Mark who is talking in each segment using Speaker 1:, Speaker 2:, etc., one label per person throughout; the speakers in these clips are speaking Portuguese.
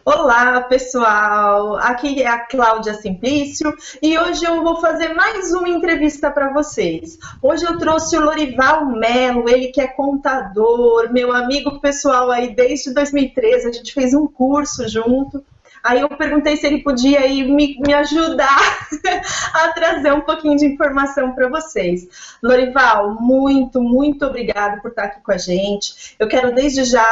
Speaker 1: Olá, pessoal! Aqui é a Cláudia Simplício e hoje eu vou fazer mais uma entrevista para vocês. Hoje eu trouxe o Lorival Melo, ele que é contador, meu amigo pessoal aí desde 2013, a gente fez um curso junto. Aí eu perguntei se ele podia aí me ajudar a trazer um pouquinho de informação para vocês. Lorival, muito obrigado por estar aqui com a gente. Eu quero desde já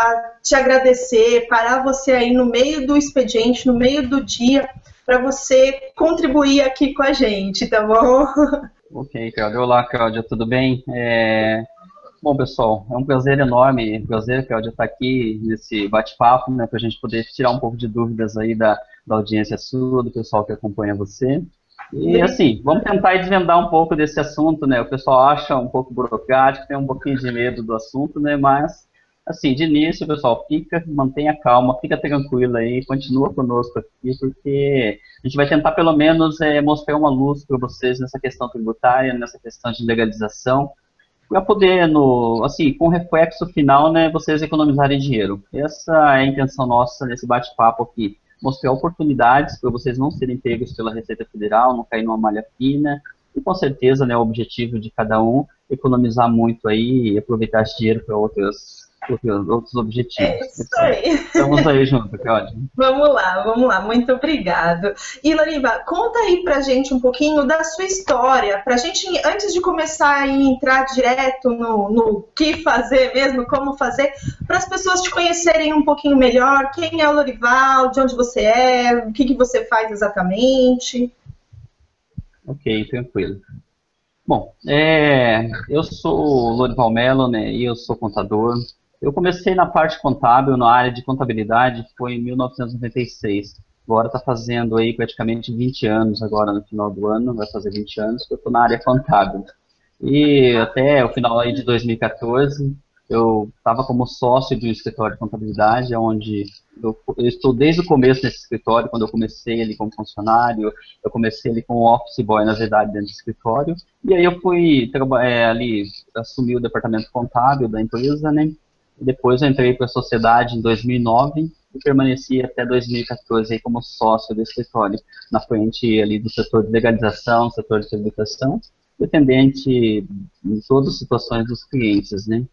Speaker 1: te agradecer, parar você aí no meio do expediente, no meio do dia, para você contribuir aqui com a gente, tá bom?
Speaker 2: Ok, Cláudia. Olá, Cláudia, tudo bem? Bom, pessoal, é um prazer enorme, Cláudia, estar aqui nesse bate-papo, né, para a gente poder tirar um pouco de dúvidas aí da audiência sua, do pessoal que acompanha você. E, assim, vamos tentar desvendar um pouco desse assunto, né? O pessoal acha um pouco burocrático, tem um pouquinho de medo do assunto, né? Mas, assim, de início, pessoal, mantenha calma, fica tranquilo aí, continua conosco aqui, porque a gente vai tentar, pelo menos, mostrar uma luz para vocês nessa questão tributária, nessa questão de legalização, para poder, assim, com reflexo final, né, vocês economizarem dinheiro. Essa é a intenção nossa nesse bate-papo aqui. Mostrar oportunidades para vocês não serem pegos pela Receita Federal, não cair numa malha fina, e com certeza, né, o objetivo de cada um, economizar muito aí e aproveitar esse dinheiro para outros
Speaker 1: É
Speaker 2: objetivos.
Speaker 1: isso aí.
Speaker 2: Estamos aí junto, Claudio.
Speaker 1: Vamos lá, muito obrigado. E Loriva, conta aí pra gente um pouquinho da sua história, pra gente, antes de começar a entrar direto no que fazer mesmo, como fazer, para as pessoas te conhecerem um pouquinho melhor, quem é o Lorival, de onde você é, o que você faz exatamente.
Speaker 2: Ok, tranquilo. Bom, eu sou o Lorival Mello, né, e eu sou contador. Eu comecei na parte contábil, na área de contabilidade, foi em 1996. Agora está fazendo aí praticamente 20 anos, agora no final do ano, vai fazer 20 anos, que eu estou na área contábil. E até o final aí de 2014, eu estava como sócio de um escritório de contabilidade, onde eu estou desde o começo nesse escritório, quando eu comecei ali como funcionário, eu comecei ali como office boy, na verdade, dentro do escritório, e aí eu fui ali, assumi o departamento contábil da empresa, né, e depois eu entrei para a sociedade em 2009 e permaneci até 2014 aí como sócio do escritório, na frente ali do setor de legalização, setor de tributação, dependente em todas as situações dos clientes, né?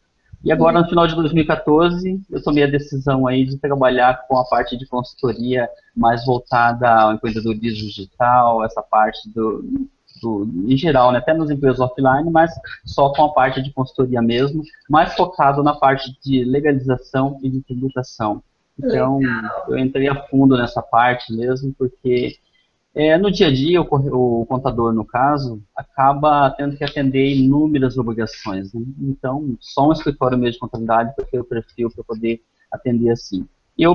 Speaker 2: E agora, no final de 2014, eu tomei a decisão aí de trabalhar com a parte de consultoria mais voltada ao empreendedorismo digital, essa parte em geral, né, até nas empresas offline, mas só com a parte de consultoria mesmo, mais focado na parte de legalização e de tributação. Então, eu entrei a fundo nessa parte mesmo, porque no dia a dia, o contador, no caso, acaba tendo que atender inúmeras obrigações, né? Então, só um escritório mesmo de contabilidade para ter o perfil para poder atender assim. E eu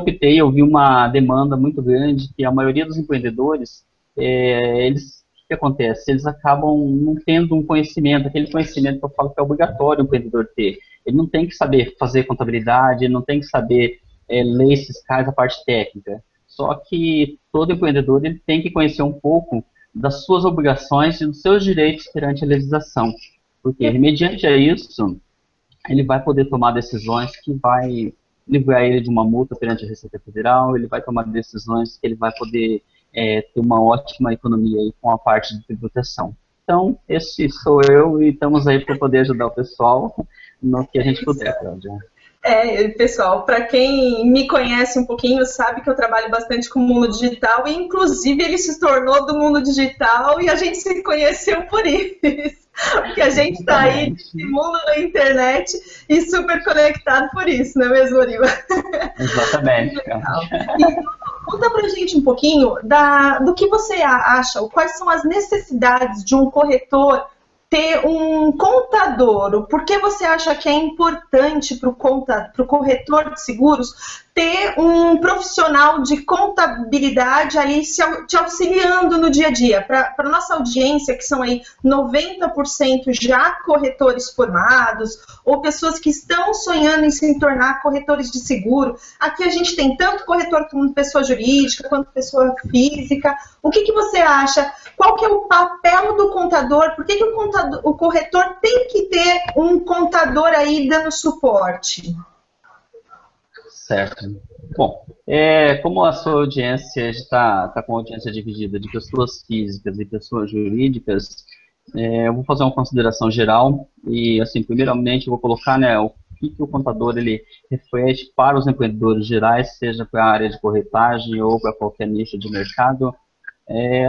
Speaker 2: vi uma demanda muito grande que a maioria dos empreendedores, o que acontece? Eles acabam não tendo um conhecimento, aquele conhecimento que eu falo que é obrigatório o empreendedor ter. Ele não tem que saber fazer contabilidade, ele não tem que saber leis fiscais, a parte técnica. Só que todo empreendedor ele tem que conhecer um pouco das suas obrigações e dos seus direitos perante a legislação, porque mediante a isso ele vai poder tomar decisões que vai livrar ele de uma multa perante a Receita Federal, ele vai tomar decisões que ele vai poder ter uma ótima economia aí com a parte de tributação. Então, esse sou eu e estamos aí para poder ajudar o pessoal no que a gente puder, Cláudia.
Speaker 1: Pessoal, para quem me conhece um pouquinho, sabe que eu trabalho bastante com o mundo digital e, inclusive, ele se tornou do mundo digital e a gente se conheceu por isso. Porque a gente está aí nesse mundo da internet e super conectado por isso, não é mesmo, Oriva?
Speaker 2: Exatamente.
Speaker 1: E conta pra gente um pouquinho do que você acha, quais são as necessidades de um corretor ter um contador. Por que você acha que é importante para o corretor de seguros ter um profissional de contabilidade ali te auxiliando no dia a dia? Para a nossa audiência, que são aí 90% já corretores formados, ou pessoas que estão sonhando em se tornar corretores de seguro. Aqui a gente tem tanto corretor como pessoa jurídica, quanto pessoa física. O que você acha? Qual que é o papel do contador? Por que o corretor tem que ter um contador aí dando suporte?
Speaker 2: Certo. Bom, como a sua audiência está com a audiência dividida de pessoas físicas e pessoas jurídicas, eu vou fazer uma consideração geral e, assim, primeiramente eu vou colocar, né, o que o contador ele reflete para os empreendedores gerais, seja para a área de corretagem ou para qualquer nicho de mercado.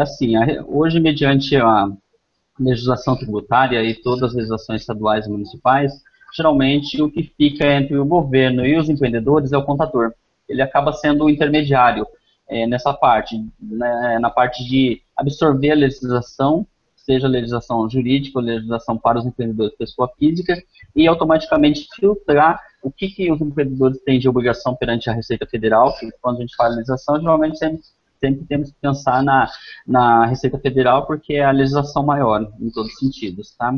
Speaker 2: Assim, hoje, mediante a legislação tributária e todas as legislações estaduais e municipais, geralmente o que fica entre o governo e os empreendedores é o contador. Ele acaba sendo o intermediário nessa parte, né, na parte de absorver a legislação, seja legislação jurídica ou legislação para os empreendedores pessoa física, e automaticamente filtrar o que os empreendedores têm de obrigação perante a Receita Federal, que quando a gente fala legislação, geralmente sempre temos que pensar na Receita Federal, porque é a legislação maior, em todos os sentidos, tá?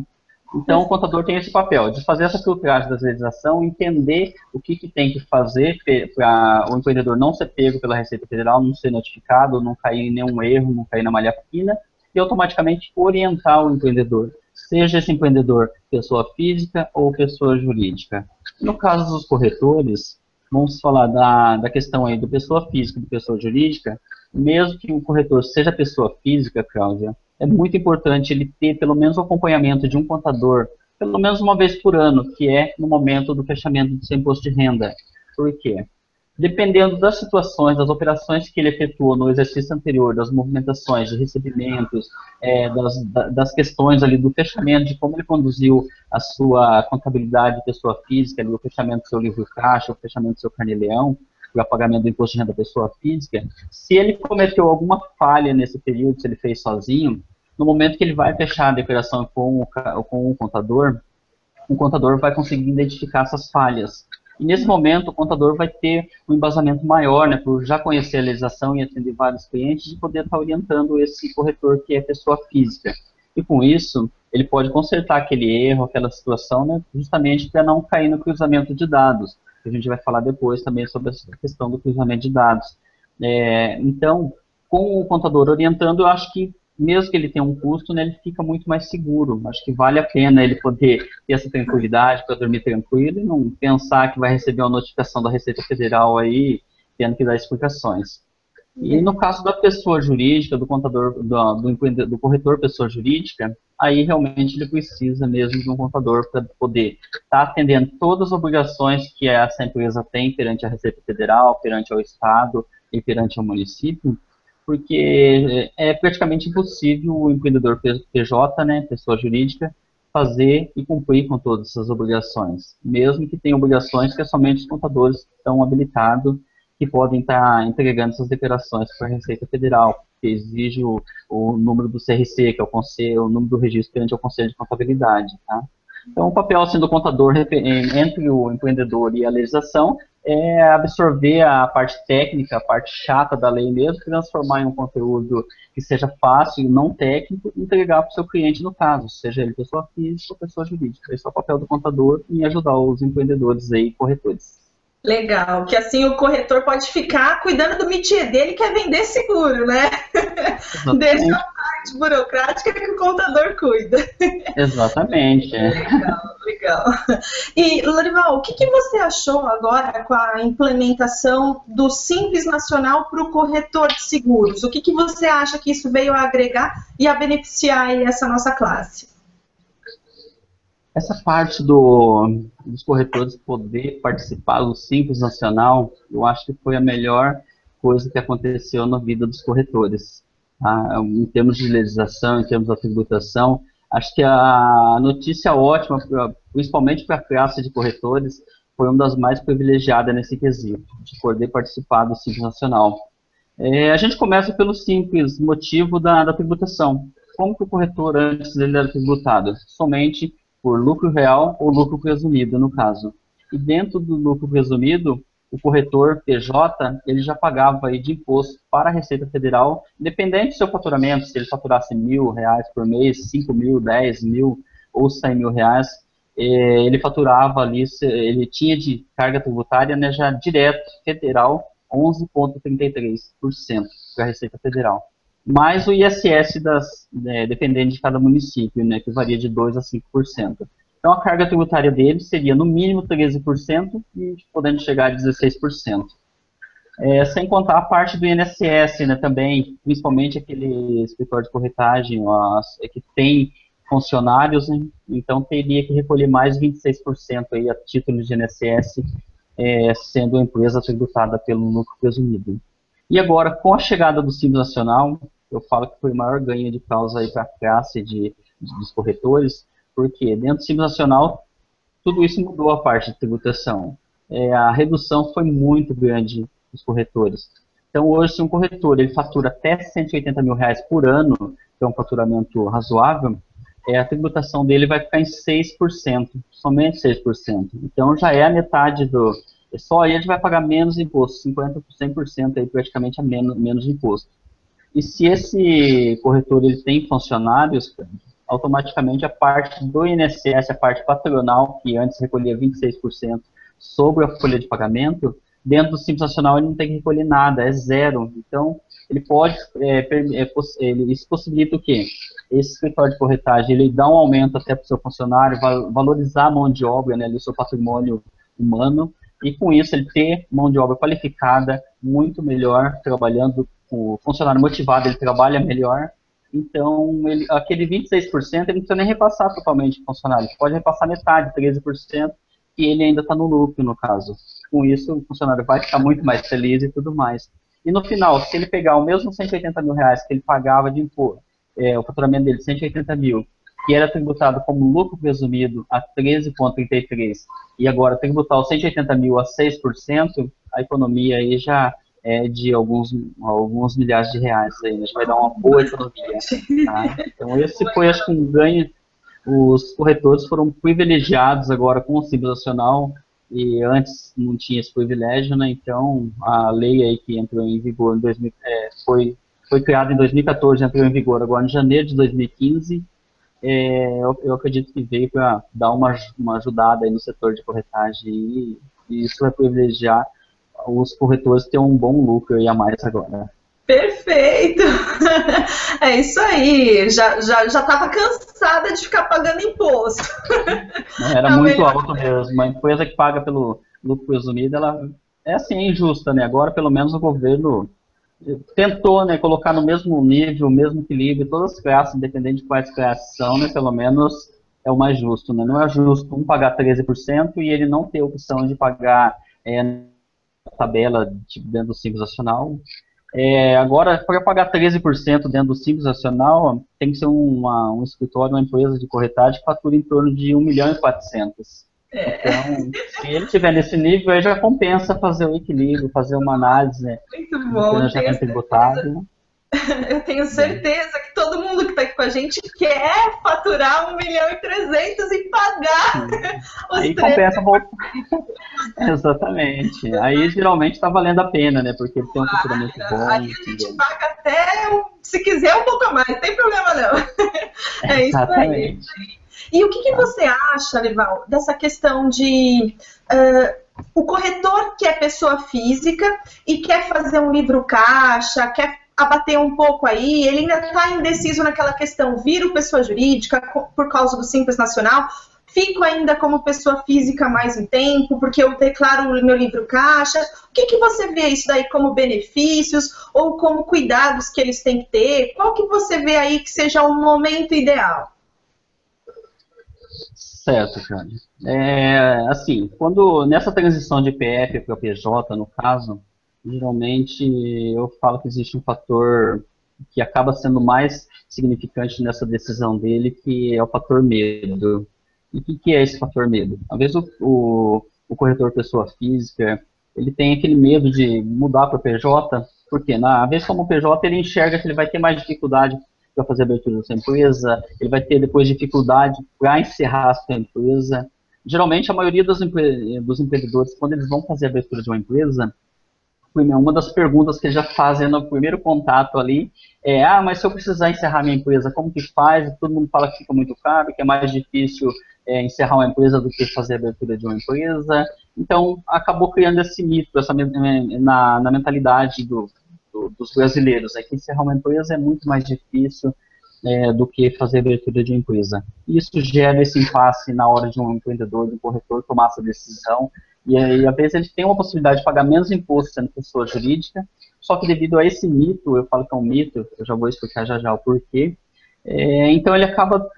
Speaker 2: Então, o contador tem esse papel de fazer essa filtragem da legislação, entender o que tem que fazer para o empreendedor não ser pego pela Receita Federal, não ser notificado, não cair em nenhum erro, não cair na malha fina, e automaticamente orientar o empreendedor, seja esse empreendedor pessoa física ou pessoa jurídica. No caso dos corretores, vamos falar da questão aí do pessoa física e do pessoa jurídica. Mesmo que o corretor seja pessoa física, Cláudia, é muito importante ele ter pelo menos o acompanhamento de um contador, pelo menos uma vez por ano, que é no momento do fechamento do seu imposto de renda. Por quê? Dependendo das situações, das operações que ele efetuou no exercício anterior, das movimentações de recebimentos, das questões ali do fechamento, de como ele conduziu a sua contabilidade de pessoa física, ali, o fechamento do seu livro caixa, o fechamento do seu carnê-leão, o pagamento do imposto de renda da pessoa física, se ele cometeu alguma falha nesse período, se ele fez sozinho, no momento que ele vai fechar a declaração com o contador vai conseguir identificar essas falhas. E nesse momento, o contador vai ter um embasamento maior, né, por já conhecer a legislação e atender vários clientes, de poder estar orientando esse corretor que é pessoa física. E com isso, ele pode consertar aquele erro, aquela situação, né, justamente para não cair no cruzamento de dados. A gente vai falar depois também sobre essa questão do cruzamento de dados. Então, com o contador orientando, eu acho que, mesmo que ele tenha um custo, né, ele fica muito mais seguro. Acho que vale a pena ele poder ter essa tranquilidade para dormir tranquilo e não pensar que vai receber uma notificação da Receita Federal aí, tendo que dar explicações. E no caso da pessoa jurídica, do contador, do corretor pessoa jurídica, aí realmente ele precisa mesmo de um contador para poder estar atendendo todas as obrigações que essa empresa tem perante a Receita Federal, perante o Estado e perante o município, porque é praticamente impossível o empreendedor PJ, né, pessoa jurídica, fazer e cumprir com todas essas obrigações, mesmo que tenha obrigações que é somente os contadores estão habilitados que podem estar entregando essas declarações para a Receita Federal, que exige o número do CRC, que é o número do registro perante o Conselho de Contabilidade. Tá? Então, o papel assim, do contador entre o empreendedor e a legislação é absorver a parte técnica, a parte chata da lei mesmo, transformar em um conteúdo que seja fácil, não técnico, e entregar para o seu cliente no caso, seja ele pessoa física ou pessoa jurídica. Esse é o papel do contador em ajudar os empreendedores e corretores.
Speaker 1: Legal, que assim o corretor pode ficar cuidando do métier dele, que é vender seguro, né? Deixa a parte burocrática que o contador cuida.
Speaker 2: Exatamente.
Speaker 1: Legal, legal. E, Lorival, o que você achou agora com a implementação do Simples Nacional para o corretor de seguros? O que você acha que isso veio a agregar e a beneficiar aí essa nossa classe?
Speaker 2: Essa parte dos corretores poder participar do Simples Nacional, eu acho que foi a melhor coisa que aconteceu na vida dos corretores. Tá? Em termos de legislação, em termos da tributação, acho que a notícia ótima, principalmente para a classe de corretores, foi uma das mais privilegiadas nesse quesito, de poder participar do Simples Nacional. A gente começa pelo simples motivo da tributação. Como que o corretor antes ele era tributado? Somente por lucro real ou lucro presumido, no caso. E dentro do lucro presumido, o corretor PJ, ele já pagava aí de imposto para a Receita Federal, independente do seu faturamento, se ele faturasse R$1.000 por mês, 5.000, 10.000 ou 100.000 reais, ele faturava ali, ele tinha de carga tributária, né, já direto, federal, 11,33% para a Receita Federal. Mais o ISS dependendo de cada município, né, que varia de 2% a 5%. Então a carga tributária dele seria no mínimo 13% e podendo chegar a 16%. Sem contar a parte do INSS, né, também, principalmente aquele escritório de corretagem que tem funcionários, né, então teria que recolher mais de 26% aí a título de INSS, sendo a empresa tributada pelo lucro presumido. E agora, com a chegada do Simples Nacional, eu falo que foi o maior ganho de causa aí para a classe dos corretores, porque dentro do Simples Nacional, tudo isso mudou a parte de tributação. A redução foi muito grande dos corretores. Então, hoje, se um corretor ele fatura até R$180 mil por ano, que é um faturamento razoável, a tributação dele vai ficar em 6%, somente 6%. Então, já é a metade só aí ele vai pagar menos imposto, 50%, 100% aí praticamente a menos imposto. E se esse corretor ele tem funcionários, automaticamente a parte do INSS, a parte patronal, que antes recolhia 26% sobre a folha de pagamento, dentro do Simples Nacional ele não tem que recolher nada, é zero. Então, ele pode, isso possibilita o quê? Esse escritório de corretagem, ele dá um aumento até para o seu funcionário, valorizar a mão de obra, né, o seu patrimônio humano, e com isso ele ter mão de obra qualificada, muito melhor, trabalhando, o funcionário motivado, ele trabalha melhor. Então, aquele 26%, ele não precisa nem repassar totalmente o funcionário, ele pode repassar metade, 13%, e ele ainda está no lucro, no caso. Com isso, o funcionário vai ficar muito mais feliz e tudo mais. E no final, se ele pegar o mesmo R$180 mil que ele pagava de imposto, o faturamento dele, 180 mil, que era tributado como lucro presumido a 13,33%, e agora tributar os 180 mil a 6%, a economia aí já é de alguns milhares de reais. Aí, né? Vai dar uma boa economia. Tá? Então esse foi, acho que, um ganho. Os corretores foram privilegiados agora com o Simples Nacional, e antes não tinha esse privilégio, né? Então a lei aí que entrou em vigor em foi criada em 2014, entrou em vigor agora em janeiro de 2015, eu acredito que veio para dar uma ajudada aí no setor de corretagem, e isso vai privilegiar os corretores ter um bom lucro aí a mais agora.
Speaker 1: Perfeito! É isso aí, já estava cansada de ficar pagando imposto.
Speaker 2: Era muito alto mesmo. Uma empresa que paga pelo lucro presumido, ela é assim, é injusta, né? Agora, pelo menos, o governo tentou, né, colocar no mesmo nível, o mesmo equilíbrio, todas as classes, independente de quais classes são, né, pelo menos é o mais justo, né? Não é justo um pagar 13% e ele não ter a opção de pagar tabela tipo, dentro do Simples Nacional. Agora, para pagar 13% dentro do Simples Nacional, tem que ser um escritório, uma empresa de corretagem que fatura em torno de 1.400.000. Então, se ele estiver nesse nível, aí já compensa fazer o equilíbrio, fazer uma análise, né,
Speaker 1: muito bom,
Speaker 2: do planejamento tributário.
Speaker 1: Eu tenho certeza que todo mundo que está aqui com a gente quer faturar 1.300.000 e pagar os
Speaker 2: aí compensa voltar. Exatamente. Aí geralmente está valendo a pena, né? Porque ele tem um faturamento bom.
Speaker 1: Aí a gente paga até, se quiser, um pouco a mais, não tem problema não. É isso aí. E o que você acha, Lorival, dessa questão de o corretor que é pessoa física e quer fazer um livro caixa, quer abater um pouco aí, ele ainda está indeciso naquela questão, viro pessoa jurídica por causa do Simples Nacional, fico ainda como pessoa física mais um tempo, porque eu declaro o meu livro caixa. O que você vê isso daí como benefícios ou como cuidados que eles têm que ter? Qual que você vê aí que seja o momento ideal?
Speaker 2: Certo, Jane. Assim, nessa transição de PF para PJ, no caso, geralmente eu falo que existe um fator que acaba sendo mais significante nessa decisão dele, que é o fator medo. E o que é esse fator medo? Às vezes o corretor pessoa física, ele tem aquele medo de mudar para PJ, porque às vezes como PJ ele enxerga que ele vai ter mais dificuldade para fazer a abertura da sua empresa, ele vai ter depois dificuldade para encerrar a sua empresa. Geralmente a maioria dos empreendedores, quando eles vão fazer a abertura de uma empresa, uma das perguntas que eles já fazem no primeiro contato ali mas se eu precisar encerrar minha empresa, como que faz? Todo mundo fala que fica muito caro, que é mais difícil encerrar uma empresa do que fazer a abertura de uma empresa. Então, acabou criando esse mito na mentalidade dos brasileiros, que encerrar uma empresa é muito mais difícil. do que fazer abertura de empresa. Isso gera esse impasse na hora de um empreendedor, de um corretor tomar essa decisão, e aí, às vezes, ele tem uma possibilidade de pagar menos imposto sendo pessoa jurídica, só que devido a esse mito, eu falo que é um mito, eu já vou explicar já já o porquê, então ele acaba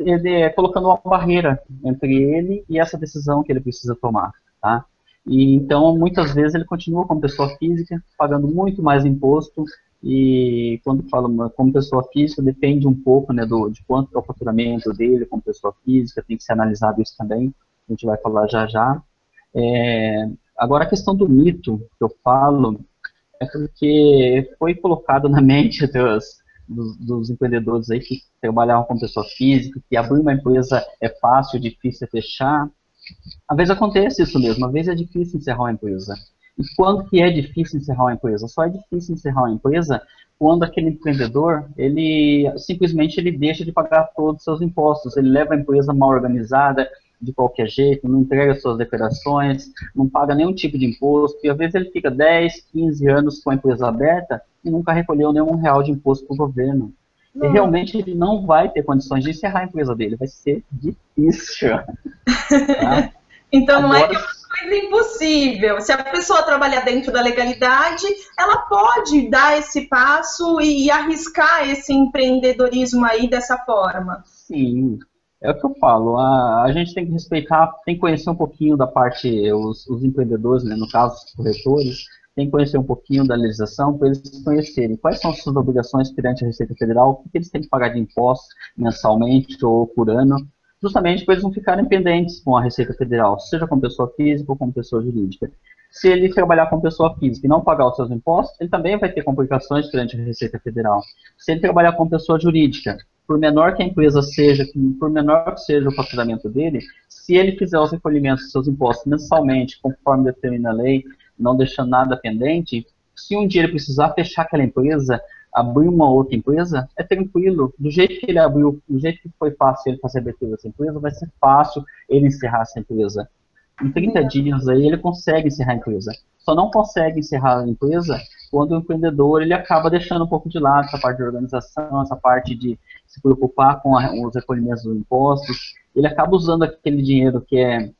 Speaker 2: colocando uma barreira entre ele e essa decisão que ele precisa tomar, tá? E então, muitas vezes, ele continua como pessoa física, pagando muito mais imposto, e quando fala como pessoa física, depende um pouco, né, de quanto é o faturamento dele como pessoa física, tem que ser analisado isso também, a gente vai falar já já. Agora, a questão do mito que eu falo é porque foi colocado na mente dos empreendedores aí que trabalhavam com pessoa física, que abrir uma empresa é fácil, difícil é fechar. Às vezes acontece isso mesmo, às vezes é difícil encerrar uma empresa. E quando que é difícil encerrar uma empresa? Só é difícil encerrar uma empresa quando aquele empreendedor, ele simplesmente ele deixa de pagar todos os seus impostos, ele leva a empresa mal organizada, de qualquer jeito, não entrega suas declarações, não paga nenhum tipo de imposto, e às vezes ele fica 10, 15 anos com a empresa aberta e nunca recolheu nenhum real de imposto para o governo. E realmente ele não vai ter condições de encerrar a empresa dele, vai ser difícil. Tá?
Speaker 1: Então não é que é uma coisa impossível. Se a pessoa trabalhar dentro da legalidade, ela pode dar esse passo e arriscar esse empreendedorismo aí dessa forma.
Speaker 2: Sim, é o que eu falo. A gente tem que respeitar, tem que conhecer um pouquinho da parte, os empreendedores, né, no caso os corretores, tem que conhecer um pouquinho da legislação para eles conhecerem quais são as suas obrigações perante a Receita Federal, o que eles têm que pagar de impostos mensalmente ou por ano, justamente para eles não ficarem pendentes com a Receita Federal, seja com pessoa física ou com pessoa jurídica. Se ele trabalhar com pessoa física e não pagar os seus impostos, ele também vai ter complicações perante a Receita Federal. Se ele trabalhar com pessoa jurídica, por menor que a empresa seja, por menor que seja o faturamento dele, se ele fizer os recolhimentos dos seus impostos mensalmente, conforme determina a lei, não deixando nada pendente, se um dia ele precisar fechar aquela empresa, abrir uma outra empresa, é tranquilo. Do jeito que ele abriu, do jeito que foi fácil ele fazer a abertura dessa empresa, vai ser fácil ele encerrar essa empresa. Em 30 dias aí ele consegue encerrar a empresa. Só não consegue encerrar a empresa quando o empreendedor ele acaba deixando um pouco de lado essa parte de organização, essa parte de se preocupar com os recolhimentos dos impostos. Ele acaba usando aquele dinheiro que é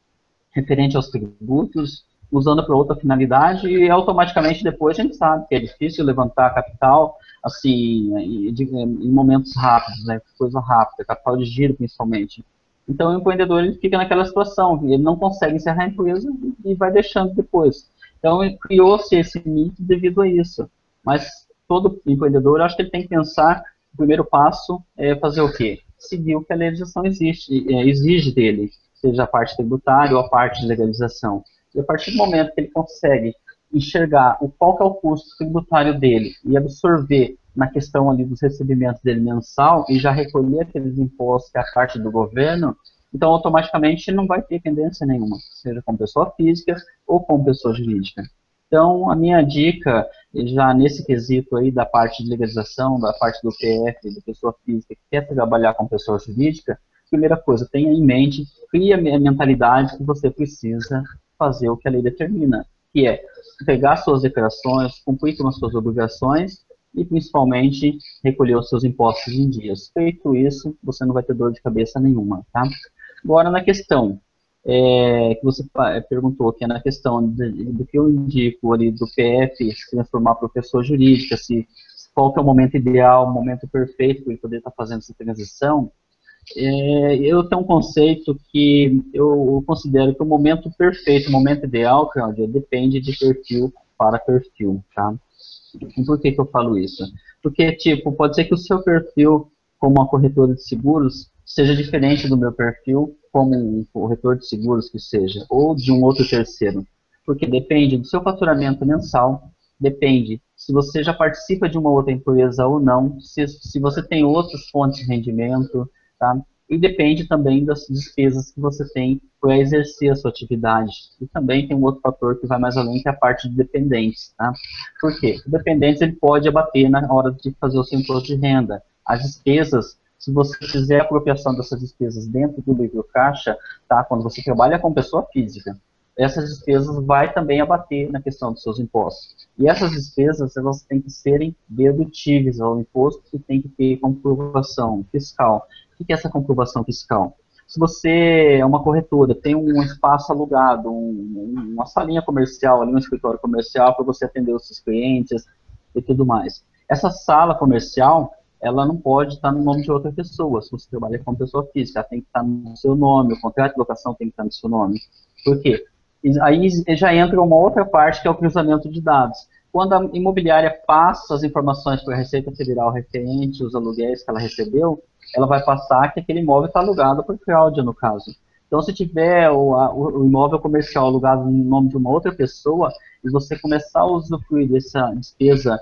Speaker 2: referente aos tributos, usando para outra finalidade e automaticamente depois a gente sabe que é difícil levantar capital assim em momentos rápidos, né, coisa rápida, capital de giro principalmente. Então o empreendedor ele fica naquela situação, ele não consegue encerrar a empresa e vai deixando depois. Então criou-se esse mito devido a isso. Mas todo empreendedor, eu acho que ele tem que pensar, o primeiro passo é fazer o quê? Seguir o que a legislação exige dele, seja a parte tributária ou a parte de legalização. E a partir do momento que ele consegue enxergar qual que é o custo tributário dele e absorver na questão ali dos recebimentos dele mensal e já recolher aqueles impostos que é a parte do governo, então automaticamente ele não vai ter pendência nenhuma, seja com pessoa física ou com pessoa jurídica. Então a minha dica, já nesse quesito aí da parte de legalização, da parte do PF, da pessoa física que quer trabalhar com pessoa jurídica, primeira coisa, tenha em mente, crie a mentalidade que você precisa fazer o que a lei determina, que é pegar suas declarações, cumprir com as suas obrigações e, principalmente, recolher os seus impostos em dias. Feito isso, você não vai ter dor de cabeça nenhuma, tá? Agora, na questão que você perguntou, que é na questão do que eu indico ali do PF se transformar para pessoa jurídica, qual que é o momento ideal, o momento perfeito para ele poder estar fazendo essa transição, eu tenho um conceito que eu considero que o momento perfeito, o momento ideal, Cláudia, depende de perfil para perfil, tá? E por que eu falo isso? Porque, tipo, pode ser que o seu perfil como uma corretora de seguros seja diferente do meu perfil como um corretor de seguros que seja, ou de um outro terceiro. Porque depende do seu faturamento mensal, depende se você já participa de uma outra empresa ou não, se você tem outras fontes de rendimento, tá? E depende também das despesas que você tem para exercer a sua atividade. E também tem um outro fator que vai mais além, que é a parte de dependentes. Tá? Por quê? O dependente ele pode abater na hora de fazer o seu imposto de renda. As despesas, se você fizer a apropriação dessas despesas dentro do livro caixa, tá? Quando você trabalha com pessoa física, essas despesas vai também abater na questão dos seus impostos. E essas despesas, elas têm que serem dedutíveis ao imposto e tem que ter comprovação fiscal. O que é essa comprovação fiscal? Se você é uma corretora, tem um espaço alugado, uma salinha comercial, ali, um escritório comercial para você atender os seus clientes e tudo mais. Essa sala comercial, ela não pode estar no nome de outra pessoa. Se você trabalha com pessoa física, ela tem que estar no seu nome, o contrato de locação tem que estar no seu nome. Por quê? Aí já entra uma outra parte que é o cruzamento de dados. Quando a imobiliária passa as informações para a Receita Federal referente aos aluguéis que ela recebeu, ela vai passar que aquele imóvel está alugado por Cláudia, no caso. Então, se tiver o imóvel comercial alugado no nome de uma outra pessoa, e você começar a usufruir dessa despesa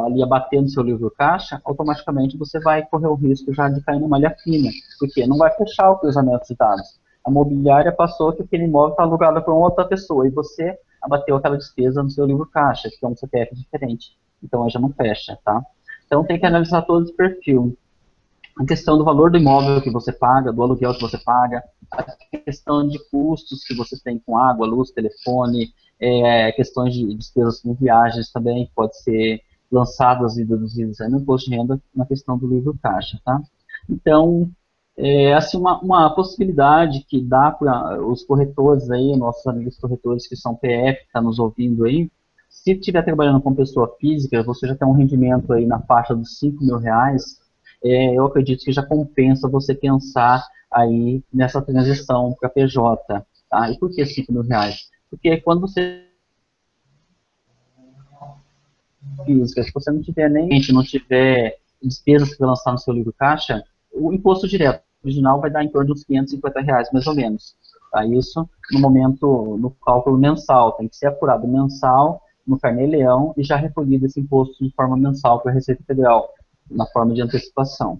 Speaker 2: ali abater no seu livro caixa, automaticamente você vai correr o risco já de cair na malha fina, porque não vai fechar o cruzamento de dados. A imobiliária passou que aquele imóvel está alugado por uma outra pessoa, e você abateu aquela despesa no seu livro caixa, que é um CPF diferente. Então, aí já não fecha, tá? Então, tem que analisar todo esse perfil. A questão do valor do imóvel que você paga, do aluguel que você paga, a questão de custos que você tem com água, luz, telefone, questões de despesas com viagens também, que pode ser lançadas e deduzidas no imposto de renda na questão do livro caixa, tá? Então, assim, uma possibilidade que dá para os corretores aí, nossos amigos corretores que são PF, que estão nos ouvindo aí, se estiver trabalhando com pessoa física, você já tem um rendimento aí na faixa dos R$ 5.000, eu acredito que já compensa você pensar aí nessa transição para PJ, tá? E por que R$ 5.000? Porque quando você física, se você não tiver não tiver despesas que vai lançar no seu livro caixa, o imposto direto original vai dar em torno de uns R$ 550, mais ou menos. Tá? Isso no momento, no cálculo mensal, tem que ser apurado mensal no Carnê-Leão e já recolhido esse imposto de forma mensal para a Receita Federal, na forma de antecipação.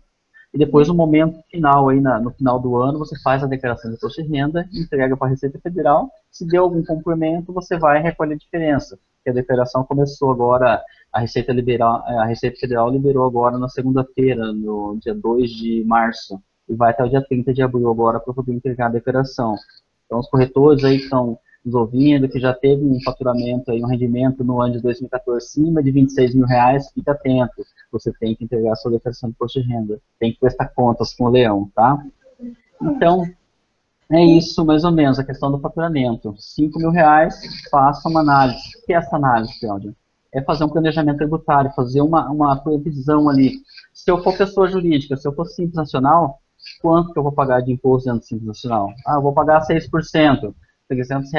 Speaker 2: E depois, no momento final, aí no final do ano, você faz a declaração de imposto de renda, entrega para a Receita Federal, se deu algum complemento, você vai recolher a diferença. Porque a declaração começou agora, a Receita Federal liberou agora na segunda-feira, no dia 2 de março, e vai até o dia 30 de abril agora para poder entregar a declaração. Então, os corretores aí que estão nos ouvindo, que já teve um faturamento, aí, um rendimento no ano de 2014 acima de R$ 26.000, fica atento. Você tem que entregar a sua declaração de imposto de renda. Tem que prestar contas com o leão, tá? Então, é isso mais ou menos, a questão do faturamento. R$ 5.000, faça uma análise. O que é essa análise, Cláudia? É fazer um planejamento tributário, fazer uma previsão ali. Se eu for pessoa jurídica, se eu for Simples Nacional, quanto que eu vou pagar de imposto dentro do Simples Nacional? Eu vou pagar 6%. R$ 300,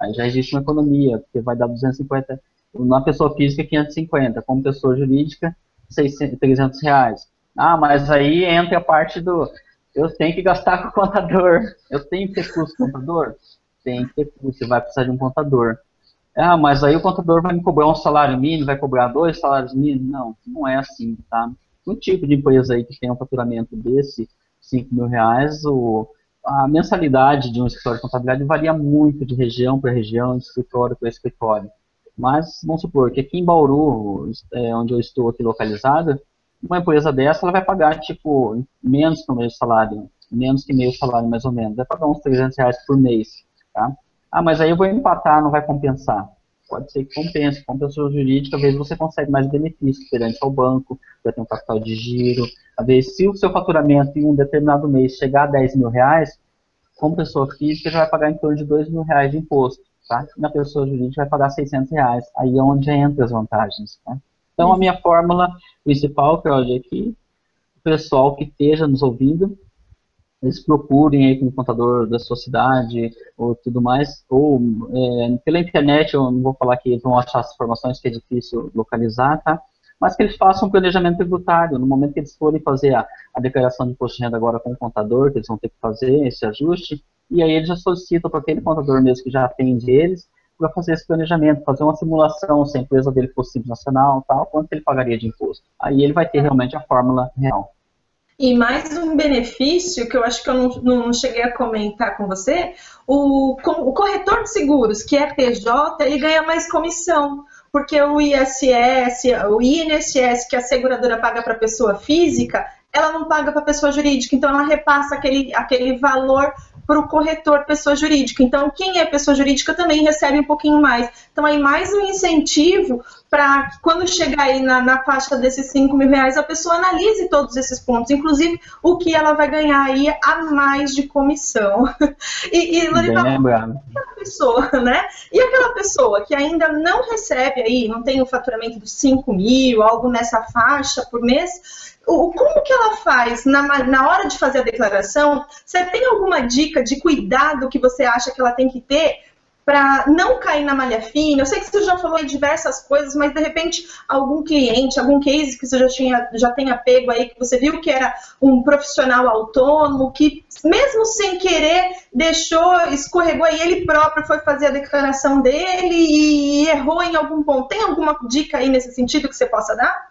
Speaker 2: aí já existe uma economia, porque vai dar 250, na pessoa física 550, como pessoa jurídica R$ 300. Mas aí entra a parte do, eu tenho que gastar com o contador, eu tenho que ter custo com o contador? Tem que ter custo, você vai precisar de um contador. Mas aí o contador vai me cobrar um salário mínimo, vai cobrar 2 salários mínimos? Não, não é assim, tá? Um tipo de empresa aí que tem um faturamento desse, R$ 5.000, a mensalidade de um escritório de contabilidade varia muito de região para região, de escritório para escritório. Mas, vamos supor que aqui em Bauru, onde eu estou aqui localizada, uma empresa dessa ela vai pagar, tipo, menos que meio salário mais ou menos. Vai pagar uns R$ 300 por mês, tá? Mas aí eu vou empatar, não vai compensar. Pode ser que compense. Com pessoa jurídica, às vezes você consegue mais benefícios perante ao banco, já tem um capital de giro. Às vezes, se o seu faturamento em um determinado mês chegar a R$ 10.000, como pessoa física, já vai pagar em torno de R$ 2.000 de imposto. Tá? Na pessoa jurídica vai pagar R$ 600. Aí é onde entra as vantagens. Tá? Então, a minha fórmula principal, Cláudia, é que o pessoal que esteja nos ouvindo, eles procurem aí com o contador da sua cidade ou tudo mais, ou pela internet, eu não vou falar que eles vão achar as informações que é difícil localizar, tá? Mas que eles façam um planejamento tributário. No momento que eles forem fazer a declaração de imposto de renda agora com o contador, que eles vão ter que fazer esse ajuste, e aí eles já solicitam para aquele contador mesmo que já atende eles, para fazer esse planejamento, fazer uma simulação, se a empresa dele fosse Simples Nacional, tal, quanto ele pagaria de imposto. Aí ele vai ter realmente a fórmula real.
Speaker 1: E mais um benefício que eu acho que eu não cheguei a comentar com você, o corretor de seguros, que é PJ, ele ganha mais comissão, porque o INSS que a seguradora paga para a pessoa física, ela não paga para a pessoa jurídica, então ela repassa aquele valor para o corretor pessoa jurídica. Então, quem é pessoa jurídica também recebe um pouquinho mais. Então, aí mais um incentivo para quando chegar aí na faixa desses R$ 5.000, a pessoa analise todos esses pontos, inclusive o que ela vai ganhar aí a mais de comissão. Lorival, aquela pessoa, né? E aquela pessoa que ainda não recebe aí, não tem o faturamento dos 5.000, algo nessa faixa por mês, como que ela faz na hora de fazer a declaração? Você tem alguma dica de cuidado que você acha que ela tem que ter para não cair na malha fina? Eu sei que você já falou em diversas coisas, mas de repente algum cliente, algum case que você já tenha pego aí, que você viu que era um profissional autônomo, que mesmo sem querer escorregou aí, ele próprio foi fazer a declaração dele e errou em algum ponto. Tem alguma dica aí nesse sentido que você possa dar?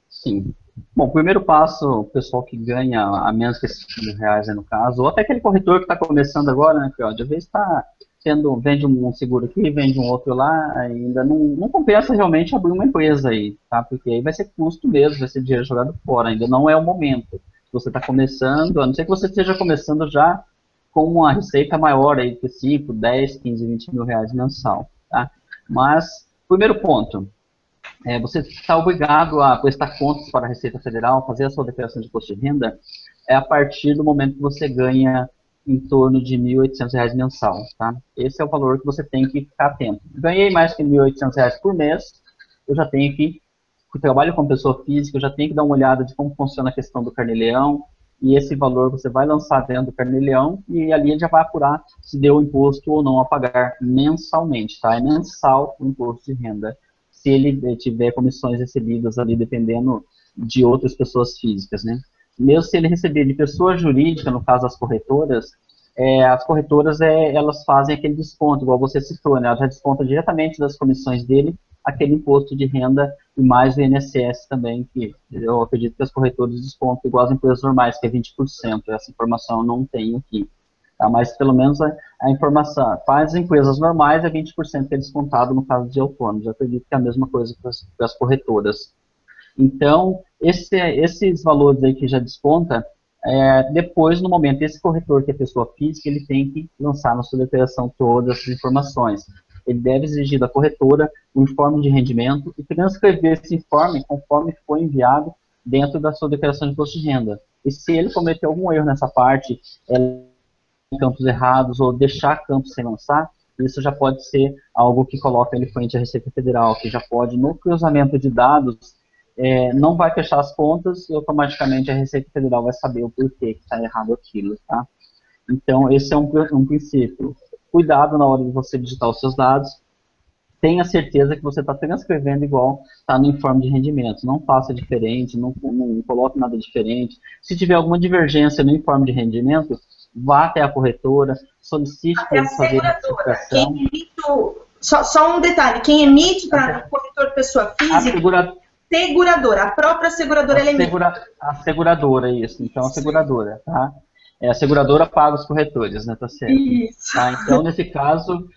Speaker 2: Sim. Bom, o primeiro passo, o pessoal que ganha a menos que esses R$ 5.000, no caso, ou até aquele corretor que está começando agora, né, que ó, de vez está vende um seguro aqui, vende um outro lá, ainda não compensa realmente abrir uma empresa aí, tá? Porque aí vai ser custo mesmo, vai ser dinheiro jogado fora, ainda não é o momento. Se você está começando, a não ser que você esteja começando já com uma receita maior aí, de 5, 10, 15, R$ 20.000 mensal, tá? Mas, primeiro ponto, você está obrigado a prestar contas para a Receita Federal, fazer a sua declaração de imposto de renda, a partir do momento que você ganha em torno de R$ 1.800 mensal, tá? Esse é o valor que você tem que ficar atento. Ganhei mais que R$ 1.800 por mês, eu já tenho que trabalho com pessoa física, eu já tenho que dar uma olhada de como funciona a questão do Carnê-Leão, e esse valor você vai lançar dentro do Carnê-Leão, e ali ele já vai apurar se deu o imposto ou não a pagar mensalmente, tá? É mensal o imposto de renda, se ele tiver comissões recebidas ali, dependendo de outras pessoas físicas, né? Mesmo se ele receber de pessoa jurídica, no caso as corretoras, elas fazem aquele desconto, igual você citou, né? Elas já descontam diretamente das comissões dele aquele imposto de renda e mais o INSS também, que eu acredito que as corretoras descontam igual as empresas normais, que é 20%. Essa informação eu não tenho aqui. Tá? Mas pelo menos a informação, para as empresas normais é 20% que é descontado no caso de autônomos. Eu acredito que é a mesma coisa para as corretoras. Então, esses valores aí que já desconta, depois, no momento, esse corretor que é pessoa física, ele tem que lançar na sua declaração todas essas informações. Ele deve exigir da corretora o informe de rendimento e transcrever esse informe conforme foi enviado dentro da sua declaração de imposto de renda. E se ele cometer algum erro nessa parte, campos errados ou deixar campos sem lançar, isso já pode ser algo que coloca ele frente à Receita Federal, que já pode, no cruzamento de dados, não vai fechar as contas e automaticamente a Receita Federal vai saber o porquê que está errado aquilo, tá? Então, esse é um princípio. Cuidado na hora de você digitar os seus dados, tenha certeza que você está transcrevendo igual está no informe de rendimento. Não faça diferente, não coloque nada diferente. Se tiver alguma divergência no informe de rendimento, vá até a corretora, solicite para eles fazerem a retificação.
Speaker 1: Só um detalhe, quem emite para o corretor pessoa física, seguradora, a própria seguradora ela emite.
Speaker 2: A seguradora, isso. Então, a seguradora, tá? A seguradora paga os corretores, né? Tá certo?
Speaker 1: Isso.
Speaker 2: Tá? Então, nesse caso,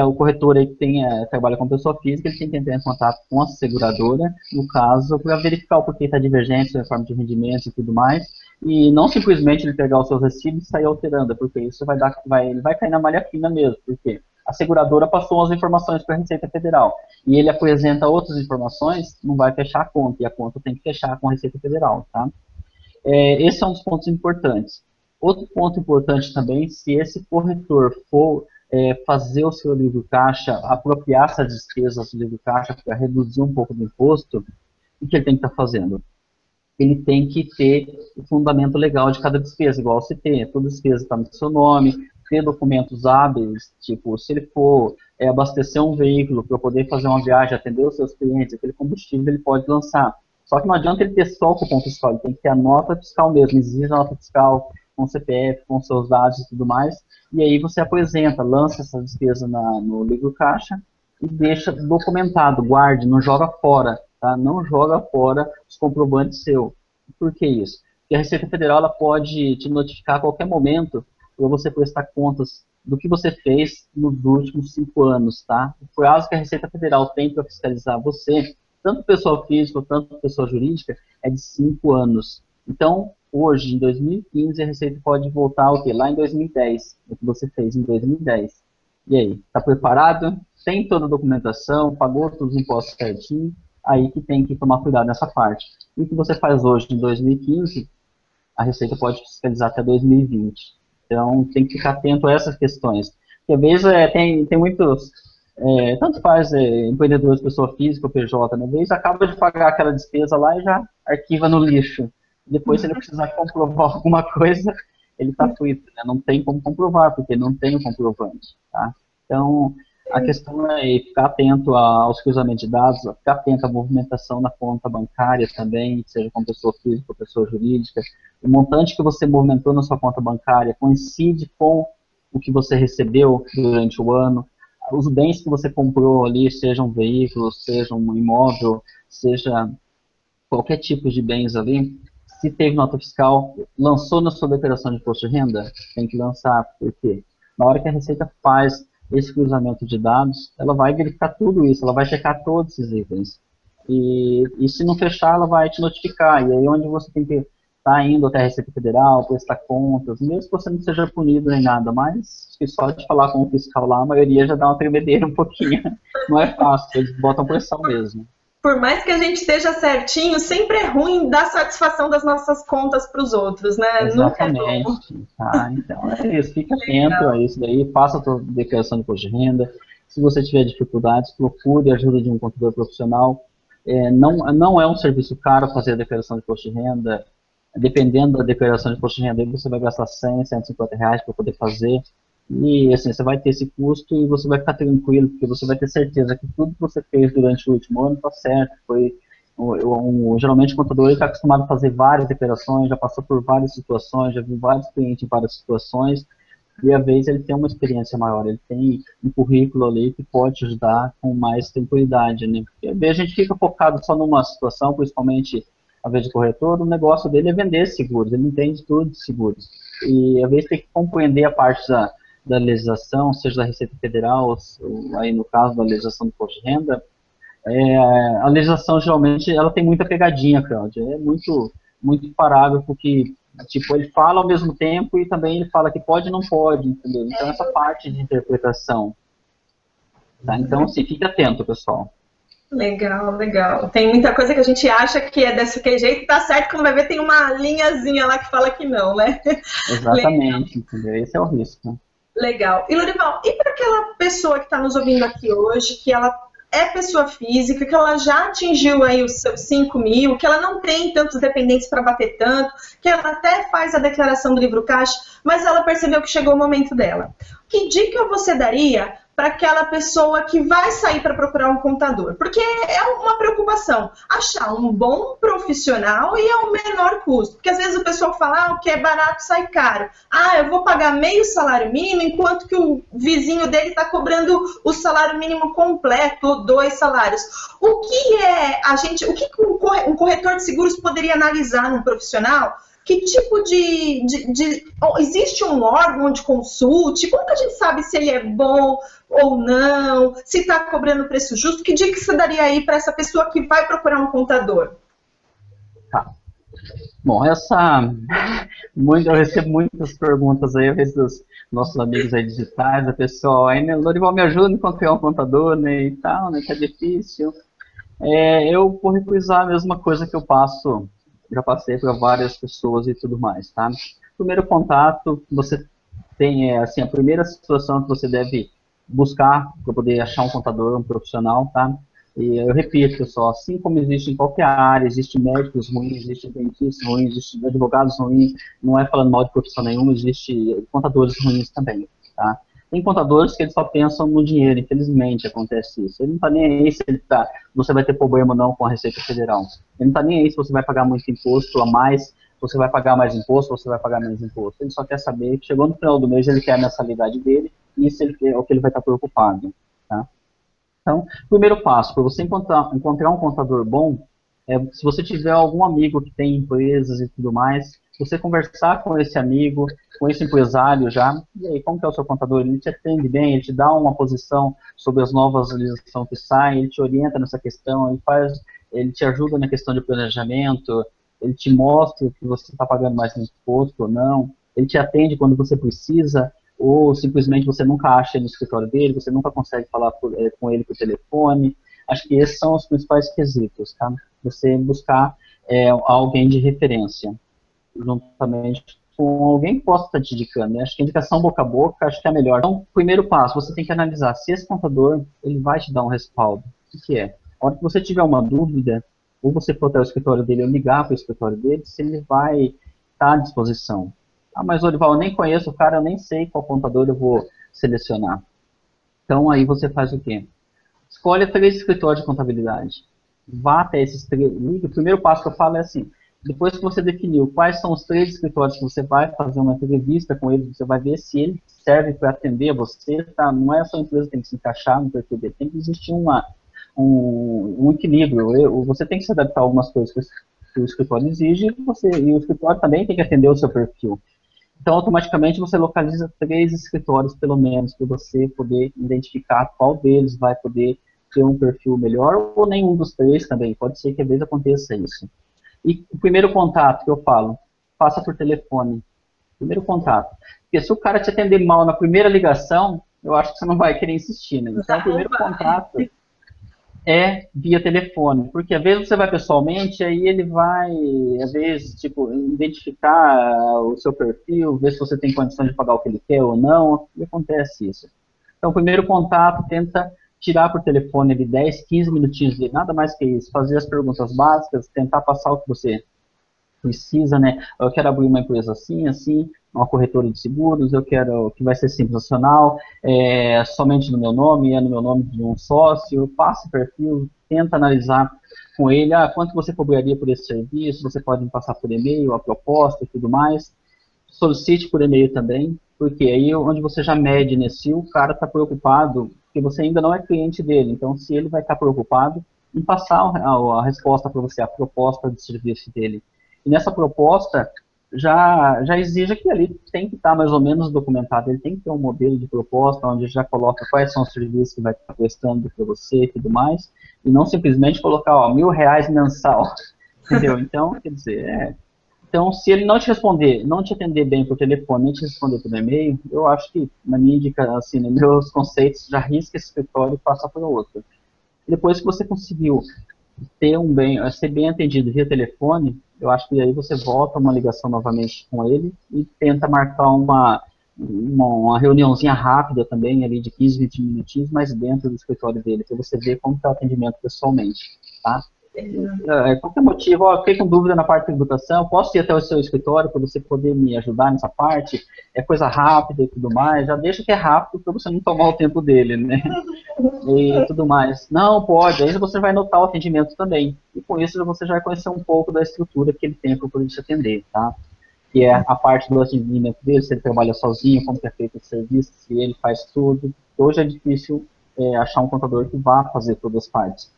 Speaker 2: o corretor aí que trabalha com pessoa física, ele tem que entrar em contato com a seguradora, no caso, para verificar o porquê está divergente, a forma de rendimento e tudo mais, e não simplesmente ele pegar os seus recibos e sair alterando, porque isso ele vai cair na malha fina mesmo, porque a seguradora passou as informações para a Receita Federal, e ele apresenta outras informações, não vai fechar a conta, e a conta tem que fechar com a Receita Federal, tá? Esse é um dos pontos importantes. Outro ponto importante também, se esse corretor for fazer o seu livro caixa, apropriar essas despesas do livro caixa para reduzir um pouco do imposto, o que ele tem que estar fazendo? Ele tem que ter o fundamento legal de cada despesa, igual você tem, toda despesa está no seu nome, ter documentos hábeis, tipo, se ele for abastecer um veículo para poder fazer uma viagem, atender os seus clientes, aquele combustível ele pode lançar. Só que não adianta ele ter só o cupom fiscal, ele tem que ter a nota fiscal mesmo, exige a nota fiscal com CPF, com seus dados e tudo mais, e aí você apresenta, lança essa despesa no livro caixa e deixa documentado, guarde, não joga fora, tá? Não joga fora os comprovantes seus. Por que isso? Porque a Receita Federal ela pode te notificar a qualquer momento para você prestar contas do que você fez nos últimos 5 anos, tá? O prazo que a Receita Federal tem para fiscalizar você, tanto pessoa física quanto pessoa jurídica, é de 5 anos. Então, hoje, em 2015, a Receita pode voltar o quê? Lá em 2010, o que você fez em 2010. E aí, está preparado? Tem toda a documentação, pagou todos os impostos certinho, aí que tem que tomar cuidado nessa parte. E o que você faz hoje, em 2015, a Receita pode fiscalizar até 2020. Então, tem que ficar atento a essas questões. Porque, às vezes, tem muitos, tanto faz empreendedores, pessoa física ou PJ, né? Às vezes, acaba de pagar aquela despesa lá e já arquiva no lixo. Depois, se ele precisar comprovar alguma coisa, ele está frito, né? Não tem como comprovar, porque não tem o comprovante, tá? Então, a questão é ficar atento aos cruzamentos de dados, ficar atento à movimentação na conta bancária também, seja com pessoa física ou pessoa jurídica. O montante que você movimentou na sua conta bancária coincide com o que você recebeu durante o ano. Os bens que você comprou ali, sejam veículos, seja um imóvel, seja qualquer tipo de bens ali, se teve nota fiscal, lançou na sua declaração de imposto de renda, tem que lançar, porque na hora que a Receita faz esse cruzamento de dados, ela vai verificar tudo isso, ela vai checar todos esses itens. E se não fechar, ela vai te notificar. E aí onde você tem que estar indo até a Receita Federal, prestar contas, mesmo que você não seja punido nem nada, mas só de falar com o fiscal lá, a maioria já dá uma tremedeira um pouquinho. Não é fácil, eles botam pressão mesmo.
Speaker 1: Por mais que a gente esteja certinho, sempre é ruim dar satisfação das nossas contas para os outros, né?
Speaker 2: Exatamente. Então é isso, fica atento a isso daí, faça a sua declaração de imposto de renda. Se você tiver dificuldades, procure a ajuda de um contador profissional. Não é um serviço caro fazer a declaração de imposto de renda. Dependendo da declaração de imposto de renda, você vai gastar 100, 150 reais para poder fazer. E assim, você vai ter esse custo e você vai ficar tranquilo, porque você vai ter certeza que tudo que você fez durante o último ano está certo. Geralmente o contador está acostumado a fazer várias declarações, já passou por várias situações, já viu vários clientes em várias situações, e às vezes ele tem uma experiência maior, ele tem um currículo ali que pode ajudar com mais tranquilidade, né? Porque às vezes a gente fica focado só numa situação, principalmente a vez de corretor, o negócio dele é vender seguros, ele entende tudo de seguros. E às vezes tem que compreender a parte da legislação, seja da Receita Federal, ou aí no caso da legislação do imposto de renda. A legislação geralmente ela tem muita pegadinha, Cláudia, é muito parágrafo que tipo, ele fala ao mesmo tempo e também ele fala que pode e não pode, entendeu? Então essa parte de interpretação, tá? Então assim, fique atento, pessoal.
Speaker 1: Legal, legal. Tem muita coisa que a gente acha que é desse jeito, tá certo, quando vai ver tem uma linhazinha lá que fala que não, né?
Speaker 2: Exatamente, entendeu? Esse é o risco.
Speaker 1: Legal. E Lorival, e para aquela pessoa que está nos ouvindo aqui hoje, que ela é pessoa física, que ela já atingiu aí os seus 5 mil, que ela não tem tantos dependentes para bater tanto, que ela até faz a declaração do livro caixa, mas ela percebeu que chegou o momento dela. Que dica você daria para aquela pessoa que vai sair para procurar um contador? Porque é uma preocupação, achar um bom profissional e ao menor custo. Porque às vezes o pessoal fala, o que é barato sai caro. Eu vou pagar meio salário mínimo, enquanto que o vizinho dele está cobrando o salário mínimo completo, ou 2 salários. O que um corretor de seguros poderia analisar num profissional? Que tipo existe um órgão de consulte? Como que a gente sabe se ele é bom ou não? Se está cobrando preço justo? Que dica você daria aí para essa pessoa que vai procurar um contador?
Speaker 2: Tá. Bom, eu recebo muitas perguntas aí, às vezes dos nossos amigos aí digitais, da pessoa, aí, né, Lorival, me ajuda a encontrar um contador, né, e tal, né, que é difícil. Eu vou recusar a mesma coisa que eu passo, já passei para várias pessoas e tudo mais, tá? Primeiro contato, você tem, assim, a primeira situação que você deve buscar para poder achar um contador, um profissional, tá? E eu repito, pessoal, assim como existe em qualquer área, existe médicos ruins, existe dentistas ruins, existe advogados ruins, não é falando mal de profissão nenhuma, existe contadores ruins também, tá? Tem contadores que eles só pensam no dinheiro, infelizmente acontece isso. Ele não está nem aí se você vai ter problema ou não com a Receita Federal. Ele não está nem aí se você vai pagar muito imposto a mais, se você vai pagar mais imposto ou você vai pagar menos imposto. Ele só quer saber que chegou no final do mês, ele quer a mensalidade dele, e isso é o que ele vai estar preocupado, tá? Então, primeiro passo, para você encontrar um contador bom, se você tiver algum amigo que tem empresas e tudo mais, você conversar com esse amigo, com esse empresário já, e aí, como que é o seu contador? Ele te atende bem, ele te dá uma posição sobre as novas legislações que saem, ele te orienta nessa questão, ele te ajuda na questão de planejamento, ele te mostra que você está pagando mais imposto ou não, ele te atende quando você precisa, ou simplesmente você nunca acha ele no escritório dele, você nunca consegue falar com ele por telefone. Acho que esses são os principais quesitos, tá? Você buscar alguém de referência, juntamente com alguém que possa estar te indicando, né? Acho que a indicação boca a boca, acho que é a melhor. Então, primeiro passo, você tem que analisar se esse contador, ele vai te dar um respaldo. O que é? A hora que você tiver uma dúvida, ou você for até o escritório dele, ou ligar para o escritório dele, se ele vai estar à disposição. Ah, mas Orival, eu nem conheço o cara, eu nem sei qual contador eu vou selecionar. Então, aí você faz o quê? Escolha 3 escritórios de contabilidade. Vá até esses 3. O primeiro passo que eu falo é assim, depois que você definiu quais são os 3 escritórios que você vai fazer uma entrevista com ele, você vai ver se ele serve para atender você, tá? Não é a sua empresa que tem que se encaixar no perfil dele, tem que existir um equilíbrio. Você tem que se adaptar a algumas coisas que o escritório exige e o escritório também tem que atender o seu perfil. Então, automaticamente, você localiza 3 escritórios, pelo menos, para você poder identificar qual deles vai poder ter um perfil melhor, ou nenhum dos 3 também. Pode ser que às vezes aconteça isso. E o primeiro contato que eu falo, faça por telefone. Primeiro contato. Porque se o cara te atender mal na primeira ligação, eu acho que você não vai querer insistir, né? Então, o primeiro contato é via telefone, porque às vezes você vai pessoalmente, aí ele vai, às vezes, tipo, identificar o seu perfil, ver se você tem condição de pagar o que ele quer ou não, e acontece isso. Então, o primeiro contato, tenta tirar por telefone de 10, 15 minutinhos, de nada mais que isso, fazer as perguntas básicas, tentar passar o que você precisa, né? Eu quero abrir uma empresa assim, assim, uma corretora de seguros, eu quero que vai ser simples nacional, somente no meu nome, é no meu nome de um sócio, passe perfil, tenta analisar com ele, quanto você cobraria por esse serviço, você pode me passar por e-mail, a proposta e tudo mais, solicite por e-mail também, porque aí onde você já mede, né, se o cara está preocupado, porque você ainda não é cliente dele, então se ele vai estar preocupado em passar a resposta para você, a proposta de serviço dele. E nessa proposta, já exige que ali tem que estar mais ou menos documentado, ele tem que ter um modelo de proposta onde já coloca quais são os serviços que vai estar prestando para você e tudo mais, e não simplesmente colocar, ó, R$ 1.000 mensal, entendeu? Então, quer dizer, então, se ele não te responder, não te atender bem por telefone, nem te responder por e-mail, eu acho que, na minha indicação, assim, nos meus conceitos, já risca esse escritório e passa para outro. E depois que você conseguiu ser bem atendido via telefone, eu acho que aí você volta uma ligação novamente com ele e tenta marcar uma reuniãozinha rápida também, ali de 15, 20 minutinhos, mas dentro do escritório dele, para você ver como está o atendimento pessoalmente, tá? Qualquer motivo, fiquei com dúvida na parte de tributação, posso ir até o seu escritório para você poder me ajudar nessa parte? É coisa rápida e tudo mais, já deixa que é rápido para você não tomar o tempo dele, né? E tudo mais. Não, pode, aí você vai notar o atendimento também. E com isso você já vai conhecer um pouco da estrutura que ele tem para poder te atender, tá? Que é a parte do atendimento dele, se ele trabalha sozinho, como que é feito o serviço, se ele faz tudo. Hoje é difícil achar um contador que vá fazer todas as partes.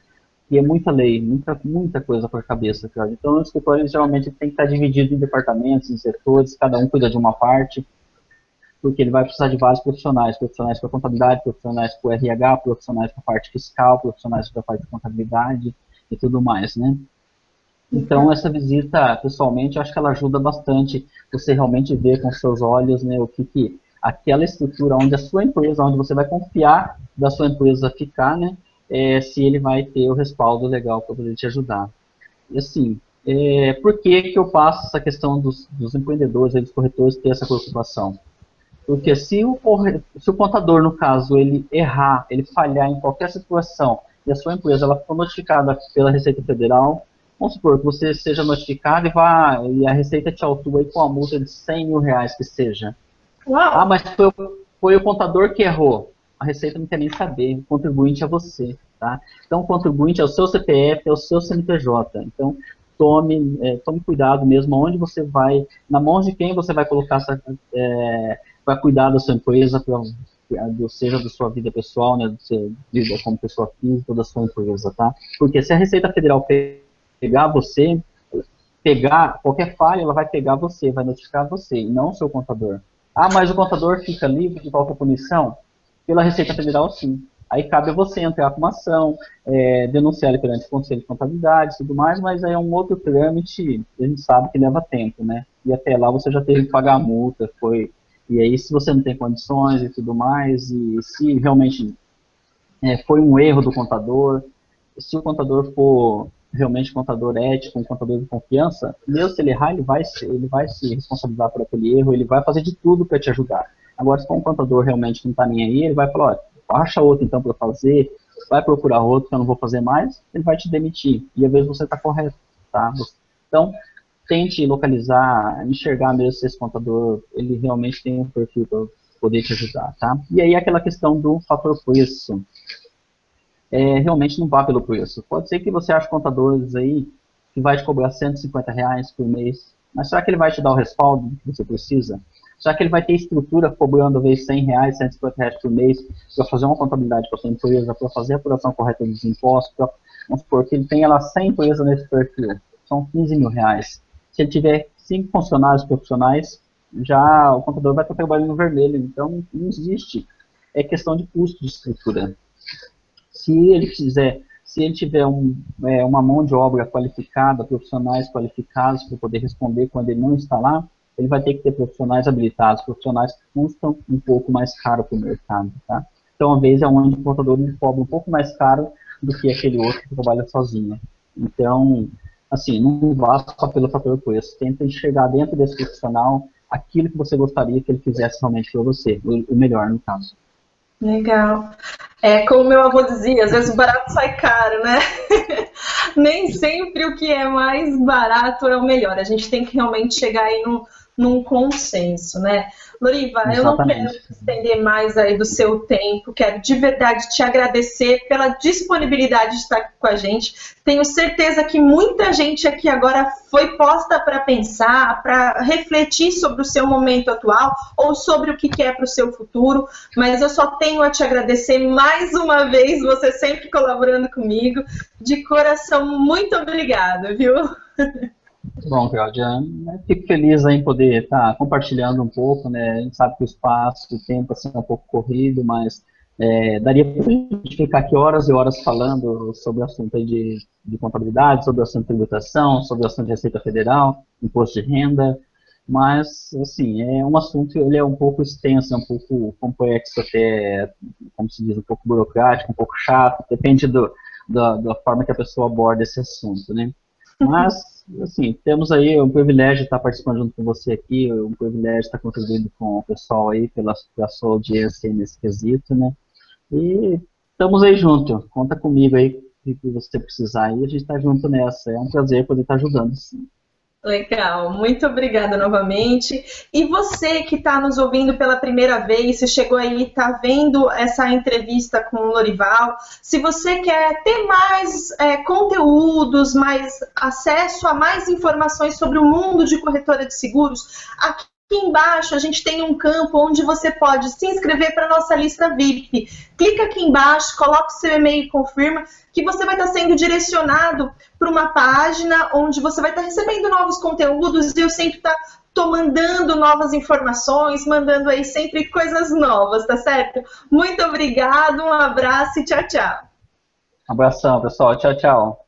Speaker 2: E é muita lei, muita coisa por cabeça, cara. Então, o escritório geralmente tem que estar dividido em departamentos, em setores, cada um cuida de uma parte, porque ele vai precisar de vários profissionais para contabilidade, profissionais para o RH, profissionais para a parte fiscal, profissionais para a parte de contabilidade e tudo mais, né? Então, essa visita, pessoalmente, eu acho que ela ajuda bastante você realmente ver com seus olhos, né, o que aquela estrutura onde a sua empresa, onde você vai confiar da sua empresa ficar, né, se ele vai ter o respaldo legal para poder te ajudar. E assim, por que eu passo essa questão dos empreendedores, dos corretores ter essa preocupação? Porque se o contador, no caso, ele errar, ele falhar em qualquer situação, e a sua empresa ela for notificada pela Receita Federal, vamos supor que você seja notificado e a Receita te autua aí com a multa de R$ 100.000 que seja. Uau. Mas foi o contador que errou. A Receita não quer nem saber, o contribuinte é você, tá? Então, o contribuinte é o seu CPF, é o seu CNPJ. Então, tome cuidado mesmo onde você vai, na mão de quem você vai colocar para cuidar da sua empresa, seja da sua vida pessoal, né, da sua vida como pessoa física ou da sua empresa, tá? Porque se a Receita Federal pegar você, qualquer falha, ela vai pegar você, vai notificar você, e não o seu contador. Mas o contador fica livre de qualquer punição? Pela Receita Federal, sim. Aí cabe a você entrar com uma ação, denunciar ele perante o Conselho de Contabilidade e tudo mais, mas aí é um outro trâmite, a gente sabe que leva tempo, né? E até lá você já teve que pagar a multa, e aí se você não tem condições e tudo mais, e se realmente foi um erro do contador, se o contador for realmente um contador ético, um contador de confiança, mesmo se ele errar, ele vai se responsabilizar por aquele erro, ele vai fazer de tudo para te ajudar. Agora, se for um contador realmente que não está nem aí, ele vai falar, ó, acha outro então para fazer, vai procurar outro que eu não vou fazer mais, ele vai te demitir. E às vezes você está correto, tá? Então, tente localizar, enxergar mesmo se esse contador, ele realmente tem um perfil para poder te ajudar, tá? E aí aquela questão do fator preço. Realmente não vá pelo preço. Pode ser que você ache contadores aí que vai te cobrar R$ 150 por mês, mas será que ele vai te dar o respaldo que você precisa? Será que ele vai ter estrutura cobrando, às vezes, R$ 100, R$ 150 por mês para fazer uma contabilidade para a sua empresa, para fazer a apuração correta dos impostos, vamos supor que ele tenha lá 100 empresas nesse perfil, são R$ 15.000. Se ele tiver 5 funcionários profissionais, já o contador vai estar trabalhando no vermelho, então não existe. É questão de custo de estrutura. Se ele tiver uma mão de obra qualificada, profissionais qualificados para poder responder quando ele não está lá, ele vai ter que ter profissionais habilitados, profissionais que custam um pouco mais caro para o mercado, tá? Então, às vezes, é onde o contador cobra um pouco mais caro do que aquele outro que trabalha sozinho. Então, assim, não vá só pelo fator preço, tenta enxergar dentro desse profissional aquilo que você gostaria que ele fizesse realmente para você, o melhor, no caso.
Speaker 1: Legal. Como meu avô dizia, às vezes o barato sai caro, né? Nem sempre o que é mais barato é o melhor. A gente tem que realmente chegar aí num consenso, né? Loriva, eu não quero estender mais aí do seu tempo, quero de verdade te agradecer pela disponibilidade de estar aqui com a gente. Tenho certeza que muita gente aqui agora foi posta para pensar, para refletir sobre o seu momento atual ou sobre o que quer para o seu futuro, mas eu só tenho a te agradecer mais uma vez, você sempre colaborando comigo. De coração, muito obrigada, viu?
Speaker 2: Bom, Cláudia, fico feliz em poder estar compartilhando um pouco, né? A gente sabe que o espaço, o tempo assim, é um pouco corrido, mas daria para a gente ficar aqui horas e horas falando sobre o assunto aí de contabilidade, sobre o assunto de tributação, sobre o assunto de Receita Federal, imposto de renda, mas, assim, é um assunto, ele é um pouco extenso, é um pouco complexo até, como se diz, um pouco burocrático, um pouco chato, depende da forma que a pessoa aborda esse assunto, né? Mas, assim, temos aí um privilégio de estar participando junto com você aqui, um privilégio de estar contribuindo com o pessoal aí pela sua audiência nesse quesito, né? E estamos aí junto, conta comigo aí, se você precisar aí, a gente está junto nessa. É um prazer poder estar ajudando, sim.
Speaker 1: Legal, muito obrigada novamente. E você que está nos ouvindo pela primeira vez, se chegou aí, está vendo essa entrevista com o Lorival, se você quer ter mais conteúdos, mais acesso a mais informações sobre o mundo de corretora de seguros, aqui embaixo a gente tem um campo onde você pode se inscrever para a nossa lista VIP. Clica aqui embaixo, coloca o seu e-mail e confirma que você vai estar sendo direcionado para uma página onde você vai estar recebendo novos conteúdos e eu sempre estou mandando novas informações, mandando aí sempre coisas novas, tá certo? Muito obrigada, um abraço e tchau, tchau.
Speaker 2: Um abração, pessoal. Tchau, tchau.